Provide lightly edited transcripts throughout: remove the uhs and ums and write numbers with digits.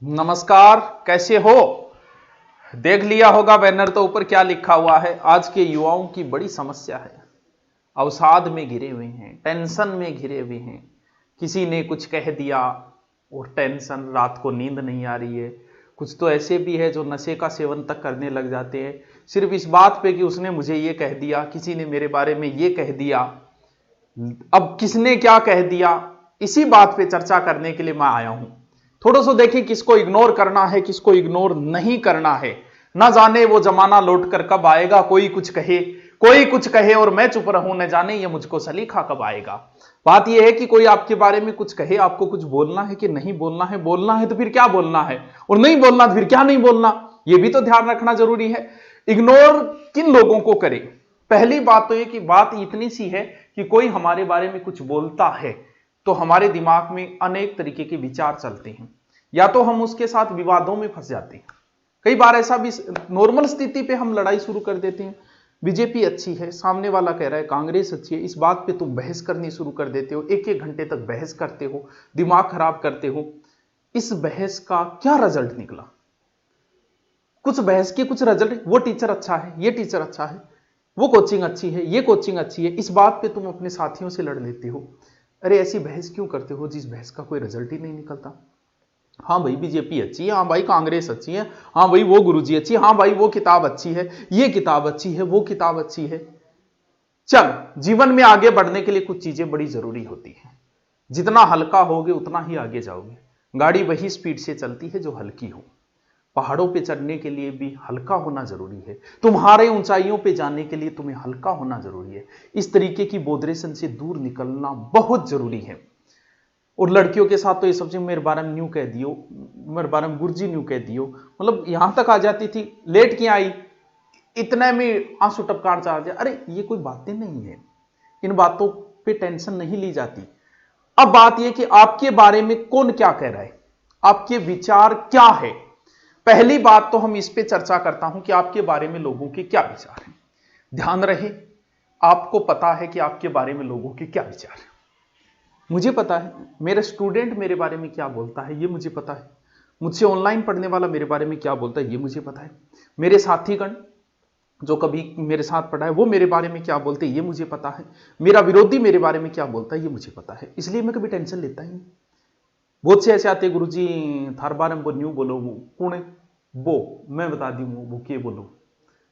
नमस्कार, कैसे हो? देख लिया होगा बैनर तो ऊपर क्या लिखा हुआ है। आज के युवाओं की बड़ी समस्या है, अवसाद में घिरे हुए हैं, टेंशन में घिरे हुए हैं। किसी ने कुछ कह दिया और टेंशन, रात को नींद नहीं आ रही है। कुछ तो ऐसे भी है जो नशे का सेवन तक करने लग जाते हैं सिर्फ इस बात पे कि उसने मुझे ये कह दिया, किसी ने मेरे बारे में ये कह दिया। अब किसने क्या कह दिया, इसी बात पे चर्चा करने के लिए मैं आया हूं। थोड़ा सा देखिए किसको इग्नोर करना है, किसको इग्नोर नहीं करना है। ना जाने वो जमाना लौट कर कब आएगा, कोई कुछ कहे और मैं चुप रहूं, न जाने ये मुझको सलीखा कब आएगा। बात यह है कि कोई आपके बारे में कुछ कहे, आपको कुछ बोलना है कि नहीं बोलना है। बोलना है तो फिर क्या बोलना है, और नहीं बोलना तो फिर क्या नहीं बोलना, यह भी तो ध्यान रखना जरूरी है। इग्नोर किन लोगों को करें? पहली बात तो यह कि बात इतनी सी है कि कोई हमारे बारे में कुछ बोलता है तो हमारे दिमाग में अनेक तरीके के विचार चलते हैं, या तो हम उसके साथ विवादों में फंस जाते हैं। कई बार ऐसा भी नॉर्मल स्थिति पे हम लड़ाई शुरू कर देते हैं। बीजेपी अच्छी है, सामने वाला कह रहा है कांग्रेस अच्छी है, इस बात पे तुम बहस करनी शुरू कर देते हो। एक एक घंटे तक बहस करते हो, दिमाग खराब करते हो। इस बहस का क्या रिजल्ट निकला? कुछ बहस के कुछ रिजल्ट, वो टीचर अच्छा है, ये टीचर अच्छा है, वो कोचिंग अच्छी है, ये कोचिंग अच्छी है, इस बात पे तुम अपने साथियों से लड़ लेते हो। अरे ऐसी बहस क्यों करते हो जिस बहस का कोई रिजल्ट ही नहीं निकलता? हाँ भाई बीजेपी अच्छी है, हाँ भाई कांग्रेस अच्छी है, हाँ भाई वो गुरुजी अच्छी है, हाँ भाई वो किताब अच्छी है, ये किताब अच्छी है, वो किताब अच्छी है। चल, जीवन में आगे बढ़ने के लिए कुछ चीजें बड़ी जरूरी होती है। जितना हल्का होगे उतना ही आगे जाओगे। गाड़ी वही स्पीड से चलती है जो हल्की हो। पहाड़ों पे चढ़ने के लिए भी हल्का होना जरूरी है, तुम्हारे ऊंचाइयों पे जाने के लिए तुम्हें हल्का होना जरूरी है। इस तरीके की बोधरेशन से दूर निकलना बहुत जरूरी है। और लड़कियों के साथ तो ये सबसे मेरे बारे में न्यू कह दियो, मेरे बारे में गुरुजी न्यू कह दियो, मतलब यहां तक आ जाती थी। लेट क्यों आई, इतने में आंसू टपकान चाह जाए। अरे ये कोई बातें नहीं है, इन बातों पे टेंशन नहीं ली जाती। अब बात यह कि आपके बारे में कौन क्या कह रहा है, आपके विचार क्या है। पहली बात तो हम इस पे चर्चा करता हूं कि आपके बारे में लोगों के क्या विचार हैं। ध्यान रहे, आपको पता है कि आपके बारे में लोगों के क्या विचार है। मुझे पता है मेरा स्टूडेंट मेरे बारे में क्या बोलता है, ये मुझे पता है। मुझसे ऑनलाइन पढ़ने वाला मेरे बारे में क्या बोलता है, ये मुझे पता है। मेरे साथीगण जो कभी मेरे साथ पढ़ा है वो मेरे बारे में क्या बोलते हैं, ये मुझे पता है। मेरा विरोधी मेरे बारे में क्या बोलता है, ये मुझे पता है। इसलिए मैं कभी टेंशन लेता ही नहीं। बहुत से ऐसे आते हैं, गुरुजी थार बारे में न्यू बोलो, वो कौन है वो, मैं बता दी वो के बोलो।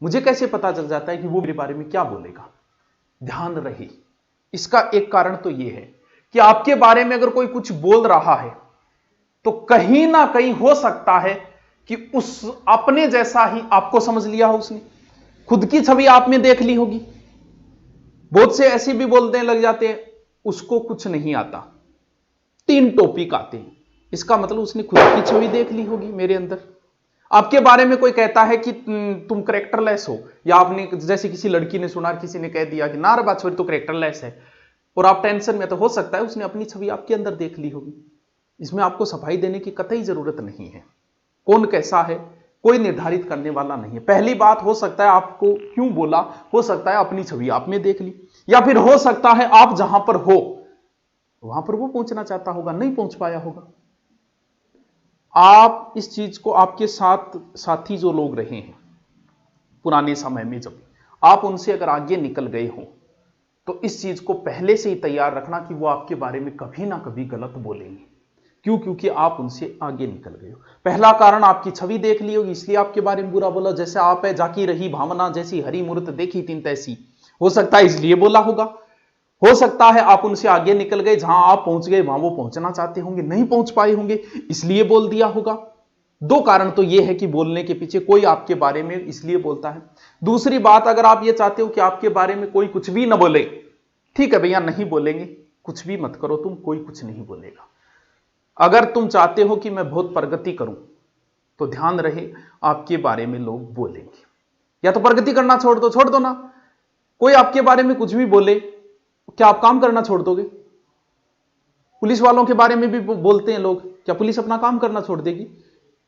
मुझे कैसे पता चल जाता है कि वो मेरे बारे में क्या बोलेगा? ध्यान रहे, इसका एक कारण तो यह है कि आपके बारे में अगर कोई कुछ बोल रहा है तो कहीं ना कहीं हो सकता है कि उस अपने जैसा ही आपको समझ लिया हो, उसने खुद की छवि आप में देख ली होगी। बहुत से ऐसे भी बोलने लग जाते हैं उसको कुछ नहीं आता, 3 टॉपिक आते हैं, इसका मतलब उसने खुद की छवि देख ली होगी मेरे अंदर। आपके बारे में कोई कहता है कि तुम करेक्टरलेस हो, या आपने जैसे किसी लड़की ने सुना, किसी ने कह दिया कि ना रे बात छोड़ी तो करेक्टरलेस है, और आप टेंशन में, तो हो सकता है उसने अपनी छवि आपके अंदर देख ली होगी। इसमें आपको सफाई देने की कतई जरूरत नहीं है। कौन कैसा है कोई निर्धारित करने वाला नहीं है। पहली बात, हो सकता है आपको क्यों बोला, हो सकता है अपनी छवि आप में देख ली, या फिर हो सकता है आप जहां पर हो वहां पर वो पहुंचना चाहता होगा, नहीं पहुंच पाया होगा। आप इस चीज को, आपके साथ साथी जो लोग रहे हैं पुराने समय में, जब आप उनसे अगर आगे निकल गए हो तो इस चीज को पहले से ही तैयार रखना कि वो आपके बारे में कभी ना कभी गलत बोलेंगे। क्यों? क्योंकि आप उनसे आगे निकल गए हो। पहला कारण, आपकी छवि देख ली होगी इसलिए आपके बारे में बुरा बोला। जैसे आप है, जाकी रही भावना जैसी हरी मूर्त देखी तीन तैसी, हो सकता है इसलिए बोला होगा। हो सकता है आप उनसे आगे निकल गए, जहां आप पहुंच गए वहां वो पहुंचना चाहते होंगे, नहीं पहुंच पाए होंगे, इसलिए बोल दिया होगा। 2 कारण तो यह है कि बोलने के पीछे कोई आपके बारे में इसलिए बोलता है। दूसरी बात, अगर आप ये चाहते हो कि आपके बारे में कोई कुछ भी ना बोले, ठीक है भैया नहीं बोलेंगे, कुछ भी मत करो तुम, कोई कुछ नहीं बोलेगा। अगर तुम चाहते हो कि मैं बहुत प्रगति करूं तो ध्यान रहे आपके बारे में लोग बोलेंगे। या तो प्रगति करना छोड़ दो ना। कोई आपके बारे में कुछ भी बोले, क्या आप काम करना छोड़ दोगे? पुलिस वालों के बारे में भी बोलते हैं लोग, क्या पुलिस अपना काम करना छोड़ देगी?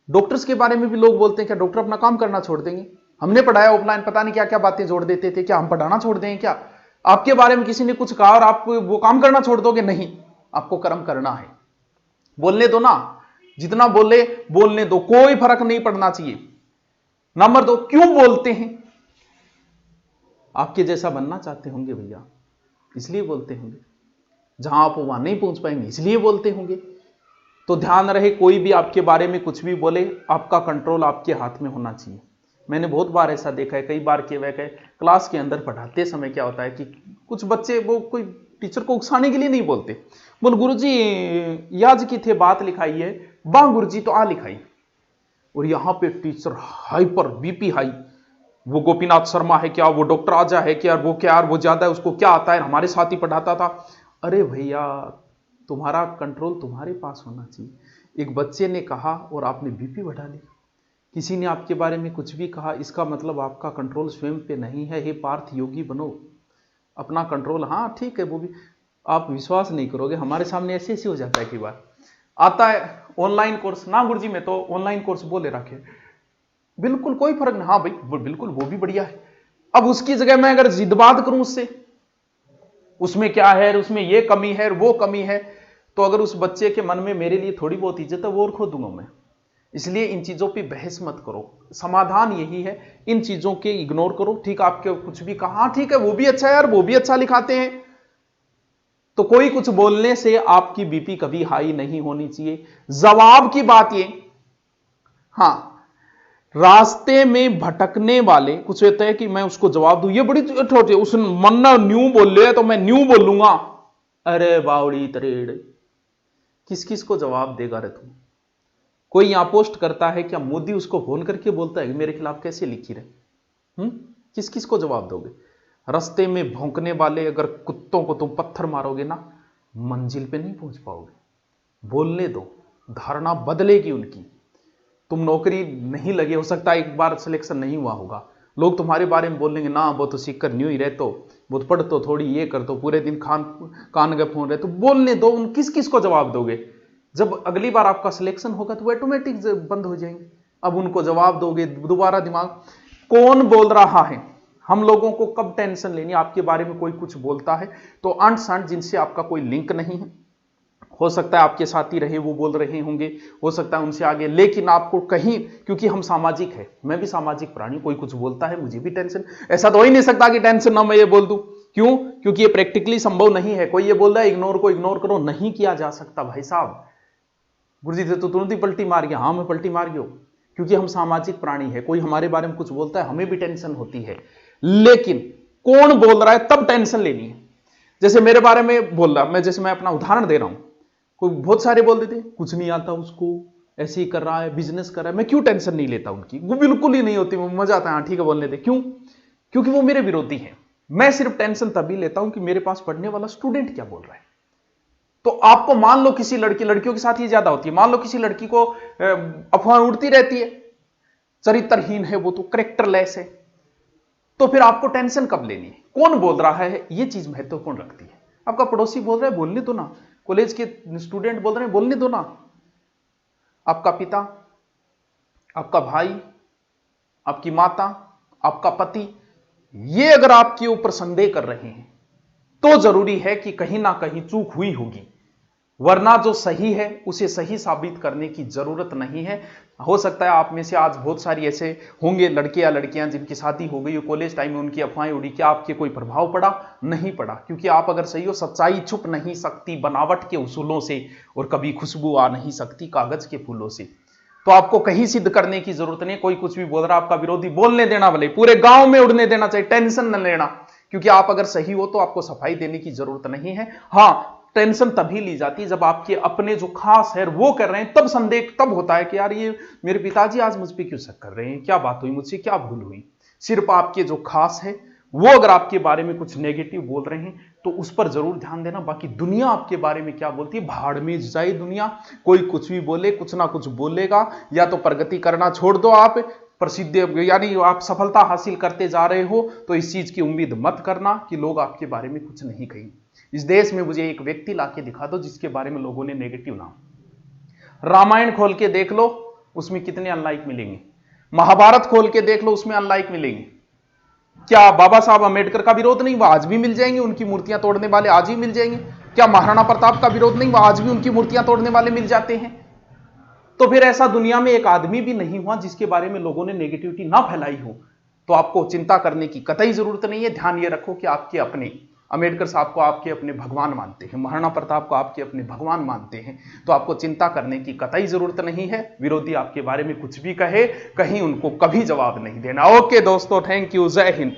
डॉक्टर्स के बारे में भी लोग बोलते हैं, क्या डॉक्टर अपना काम करना छोड़ देंगे? हमने पढ़ाया ऑफलाइन, पता नहीं क्या क्या बातें जोड़ देते थे, क्या हम पढ़ाना छोड़ देंगे क्या? आपके बारे में किसी ने कुछ कहा और आप वो काम करना छोड़ दोगे? नहीं, आपको कर्म करना है। बोलने दो ना, जितना बोले बोलने दो, कोई फर्क नहीं पड़ना चाहिए। नंबर 2, क्यों बोलते हैं? आपके जैसा बनना चाहते होंगे भैया, इसलिए बोलते होंगे। जहां आप वहां नहीं पहुंच पाएंगे, इसलिए बोलते होंगे। तो ध्यान रहे, कोई भी आपके बारे में कुछ भी बोले, आपका कंट्रोल आपके हाथ में होना चाहिए। मैंने बहुत बार ऐसा देखा है, कई बार के वह क्लास के अंदर पढ़ाते समय क्या होता है कि कुछ बच्चे वो कोई टीचर को उकसाने के लिए नहीं बोलते, बोल गुरुजी याज की थे बात लिखाई है, बा गुरुजी तो आ लिखाई। और यहां पे टीचर हाइपर, बीपी हाई, वो गोपीनाथ शर्मा है क्या, वो डॉक्टर आजा है क्या, वो क्या, वो ज्यादा है, उसको क्या आता है, हमारे साथ ही पढ़ाता था। अरे भैया, तुम्हारा कंट्रोल तुम्हारे पास होना चाहिए। एक बच्चे ने कहा और आपने बीपी बढ़ा ली, किसी ने आपके बारे में कुछ भी कहा, इसका मतलब आपका कंट्रोल स्वयं पे नहीं है। हे पार्थ योगी बनो, अपना कंट्रोल। हाँ ठीक है, वो भी आप विश्वास नहीं करोगे, हमारे सामने ऐसे ऐसे हो जाता है। कई बार आता है ऑनलाइन कोर्स, ना गुरुजी मैं तो ऑनलाइन कोर्स बोले रखे, बिल्कुल कोई फर्क नहीं। हाँ भाई बिल्कुल वो भी बढ़िया है। अब उसकी जगह मैं अगर जिद्बात करूं उससे, उसमें क्या है, उसमें ये कमी है, वो कमी है, तो अगर उस बच्चे के मन में मेरे लिए थोड़ी बहुत इज्जत है, वो और खो दूंगा मैं। इसलिए इन चीजों पे बहस मत करो, समाधान यही है, इन चीजों के इग्नोर करो। ठीक, आपके कुछ भी कहा, ठीक है वो भी अच्छा है यार, वो भी अच्छा लिखाते हैं, तो कोई कुछ बोलने से आपकी बीपी कभी हाई नहीं होनी चाहिए। जवाब की बात ये, हां, रास्ते में भटकने वाले कुछ होता है कि मैं उसको जवाब दूं, ये बड़ी छोटी, उस मन्ना न्यू बोल रहे तो मैं न्यू बोलूंगा। अरे बावड़ी तरेड़, किस किस को जवाब देगा रे तू? कोई यहां पोस्ट करता है क्या, मोदी उसको फोन करके बोलता है कि मेरे खिलाफ कैसे लिखी रहे? किस किस को जवाब दोगे? रास्ते में भौंकने वाले अगर कुत्तों को तुम पत्थर मारोगे ना, मंजिल पे नहीं पहुंच पाओगे। बोलने दो, धारणा बदलेगी उनकी। तुम नौकरी नहीं लगे, हो सकता है एक बार सिलेक्शन नहीं हुआ होगा, लोग तुम्हारे बारे में बोलेंगे ना वो तो सीख कर न्यू ही रहते हो, वो तो पढ़ तो थोड़ी ये कर तो पूरे दिन कान गए फोन रहे, तो बोलने दो। उन किस किस को जवाब दोगे? जब अगली बार आपका सिलेक्शन होगा तो वो ऑटोमेटिक बंद हो जाएंगे। अब उनको जवाब दोगे, दोबारा दिमाग। कौन बोल रहा है? हम लोगों को कब टेंशन लेनी? आपके बारे में कोई कुछ बोलता है तो अंट संट जिनसे आपका कोई लिंक नहीं है, हो सकता है आपके साथ ही रहे, वो बोल रहे होंगे, हो सकता है उनसे आगे, लेकिन आपको कहीं, क्योंकि हम सामाजिक है, मैं भी सामाजिक प्राणी, कोई कुछ बोलता है मुझे भी टेंशन। ऐसा तो हो ही नहीं सकता कि टेंशन ना मैं ये बोल दूं। क्यों? क्योंकि ये प्रैक्टिकली संभव नहीं है। कोई ये बोल रहा है इग्नोर को इग्नोर करो, नहीं किया जा सकता भाई साहब। गुरुजी तो तुरंत ही पलटी मार गया, हाँ मैं पलटी मार गया, क्योंकि हम सामाजिक प्राणी है। कोई हमारे बारे में कुछ बोलता है, हमें भी टेंशन होती है, लेकिन कौन बोल रहा है तब टेंशन लेनी है। जैसे मेरे बारे में बोल रहा, मैं अपना उदाहरण दे रहा हूं, कोई बहुत सारे बोल देते कुछ नहीं आता उसको, ऐसे ही कर रहा है, बिजनेस कर रहा है, मैं क्यों टेंशन नहीं लेता उनकी? वो बिल्कुल ही नहीं होती, मजा आता है, हाँ ठीक है बोलने दे। क्यों? क्योंकि वो मेरे विरोधी हैं। मैं सिर्फ टेंशन तभी लेता हूं कि मेरे पास पढ़ने वाला स्टूडेंट क्या बोल रहा है। तो आपको मान लो किसी लड़कियों के साथ ही ज्यादा होती है, मान लो किसी लड़की को अफवाह उड़ती रहती है, चरित्रहीन है वो, तो कैरेक्टरलेस है, तो फिर आपको टेंशन कब लेनी है? कौन बोल रहा है, ये चीज महत्वपूर्ण रखती है। आपका पड़ोसी बोल रहा है, बोलने दो ना। कॉलेज के स्टूडेंट बोल रहे हैं, बोलने दो ना। आपका पिता, आपका भाई, आपकी माता, आपका पति, ये अगर आपके ऊपर संदेह कर रहे हैं तो जरूरी है कि कहीं ना कहीं चूक हुई होगी, वरना जो सही है उसे सही साबित करने की जरूरत नहीं है। हो सकता है आप में से आज बहुत सारी ऐसे होंगे लड़के या लड़कियां जिनकी शादी हो गई हो, कॉलेज टाइम में उनकी अफवाहें उड़ी, क्या आपके कोई प्रभाव पड़ा? नहीं पड़ा, क्योंकि आप अगर सही हो, सच्चाई छुप नहीं सकती बनावट के उसूलों से, और कभी खुशबू आ नहीं सकती कागज के फूलों से। तो आपको कहीं सिद्ध करने की जरूरत नहीं। कोई कुछ भी बोल रहा, आपका विरोधी, बोलने देना, भले पूरे गांव में उड़ने देना चाहिए, टेंशन न लेना, क्योंकि आप अगर सही हो तो आपको सफाई देने की जरूरत नहीं है। हां, टेंशन तभी ली जाती है जब आपके अपने जो खास है वो कर रहे हैं, तब संदेह तब होता है कि यार ये मेरे पिताजी आज मुझ पर क्यों शक कर रहे हैं, क्या बात हुई, मुझसे क्या भूल हुई। सिर्फ आपके जो खास है वो अगर आपके बारे में कुछ नेगेटिव बोल रहे हैं तो उस पर जरूर ध्यान देना। बाकी दुनिया आपके बारे में क्या बोलती है, भाड़ में जाए दुनिया, कोई कुछ भी बोले, कुछ ना कुछ बोलेगा। या तो प्रगति करना छोड़ दो, आप प्रसिद्ध यानी आप सफलता हासिल करते जा रहे हो, तो इस चीज की उम्मीद मत करना कि लोग आपके बारे में कुछ नहीं कहेंगे। इस देश में मुझे एक व्यक्ति लाके दिखा दो जिसके बारे में लोगों ने नेगेटिव नाम। रामायण खोल के देख लो, उसमें कितने अनलाइक मिलेंगे। महाभारत खोल के देख लो, उसमें अनलाइक मिलेंगे। क्या बाबा साहब अम्बेडकर का विरोध नहीं? वह आज भी मिल जाएंगे, उनकी मूर्तियां तोड़ने वाले आज भी मिल जाएंगे। क्या महाराणा प्रताप का विरोध नहीं? वह आज भी उनकी मूर्तियां तोड़ने वाले मिल जाते हैं। तो फिर ऐसा दुनिया में एक आदमी भी नहीं हुआ जिसके बारे में लोगों ने नेगेटिविटी ना फैलाई हो। तो आपको चिंता करने की कतई जरूरत नहीं है। ध्यान ये रखो कि आपके अपने अंबेडकर साहब को आपके अपने भगवान मानते हैं, महाराणा प्रताप को आपके अपने भगवान मानते हैं, तो आपको चिंता करने की कतई जरूरत नहीं है। विरोधी आपके बारे में कुछ भी कहे, कहीं उनको कभी जवाब नहीं देना। ओके दोस्तों, थैंक यू, जय हिंद।